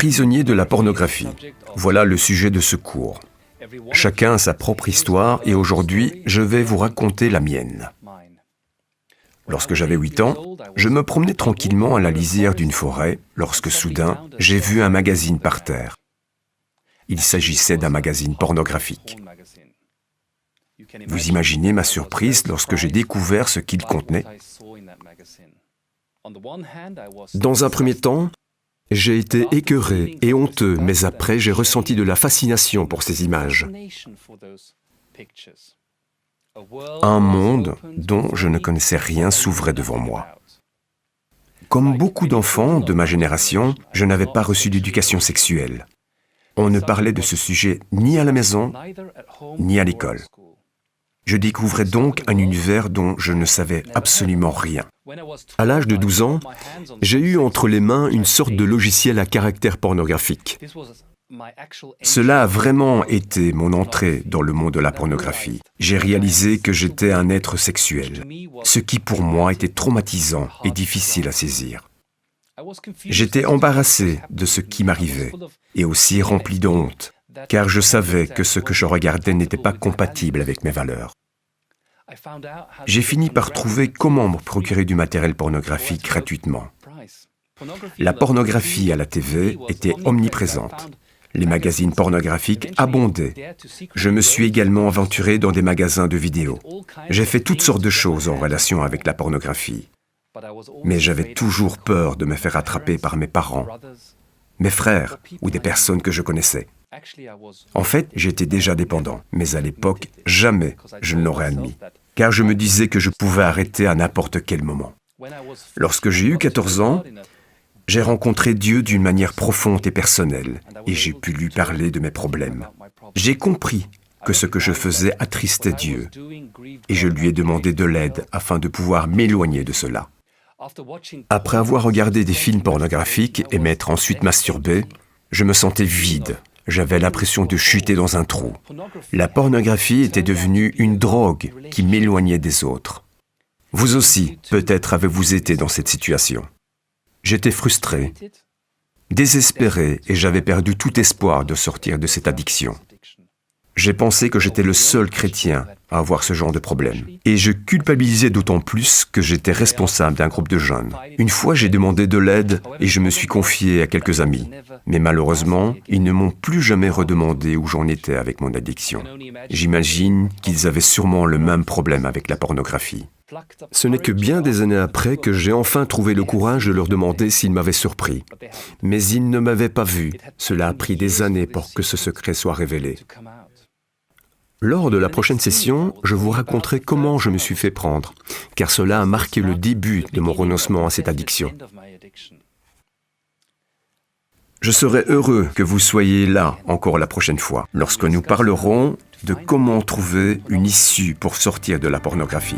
prisonniers de la pornographie. Voilà le sujet de ce cours. Chacun a sa propre histoire et aujourd'hui, je vais vous raconter la mienne. Lorsque j'avais 8 ans, je me promenais tranquillement à la lisière d'une forêt lorsque soudain, j'ai vu un magazine par terre. Il s'agissait d'un magazine pornographique. Vous imaginez ma surprise lorsque j'ai découvert ce qu'il contenait? Dans un premier temps, j'ai été écœuré et honteux, mais après j'ai ressenti de la fascination pour ces images. Un monde dont je ne connaissais rien s'ouvrait devant moi. Comme beaucoup d'enfants de ma génération, je n'avais pas reçu d'éducation sexuelle. On ne parlait de ce sujet ni à la maison, ni à l'école. Je découvrais donc un univers dont je ne savais absolument rien. À l'âge de 12 ans, j'ai eu entre les mains une sorte de logiciel à caractère pornographique. Cela a vraiment été mon entrée dans le monde de la pornographie. J'ai réalisé que j'étais un être sexuel, ce qui pour moi était traumatisant et difficile à saisir. J'étais embarrassé de ce qui m'arrivait et aussi rempli de honte, car je savais que ce que je regardais n'était pas compatible avec mes valeurs. J'ai fini par trouver comment me procurer du matériel pornographique gratuitement. La pornographie à la TV était omniprésente. Les magazines pornographiques abondaient. Je me suis également aventuré dans des magasins de vidéos. J'ai fait toutes sortes de choses en relation avec la pornographie. Mais j'avais toujours peur de me faire attraper par mes parents, mes frères ou des personnes que je connaissais. En fait, j'étais déjà dépendant, mais à l'époque, jamais je ne l'aurais admis, car je me disais que je pouvais arrêter à n'importe quel moment. Lorsque j'ai eu 14 ans, j'ai rencontré Dieu d'une manière profonde et personnelle, et j'ai pu lui parler de mes problèmes. J'ai compris que ce que je faisais attristait Dieu, et je lui ai demandé de l'aide afin de pouvoir m'éloigner de cela. Après avoir regardé des films pornographiques et m'être ensuite masturbé, je me sentais vide. J'avais l'impression de chuter dans un trou. La pornographie était devenue une drogue qui m'éloignait des autres. Vous aussi, peut-être avez-vous été dans cette situation. J'étais frustré, désespéré et j'avais perdu tout espoir de sortir de cette addiction. J'ai pensé que j'étais le seul chrétien à avoir ce genre de problème. Et je culpabilisais d'autant plus que j'étais responsable d'un groupe de jeunes. Une fois, j'ai demandé de l'aide et je me suis confié à quelques amis. Mais malheureusement, ils ne m'ont plus jamais redemandé où j'en étais avec mon addiction. J'imagine qu'ils avaient sûrement le même problème avec la pornographie. Ce n'est que bien des années après que j'ai enfin trouvé le courage de leur demander s'ils m'avaient surpris. Mais ils ne m'avaient pas vu. Cela a pris des années pour que ce secret soit révélé. Lors de la prochaine session, je vous raconterai comment je me suis fait prendre, car cela a marqué le début de mon renoncement à cette addiction. Je serai heureux que vous soyez là encore la prochaine fois, lorsque nous parlerons de comment trouver une issue pour sortir de la pornographie.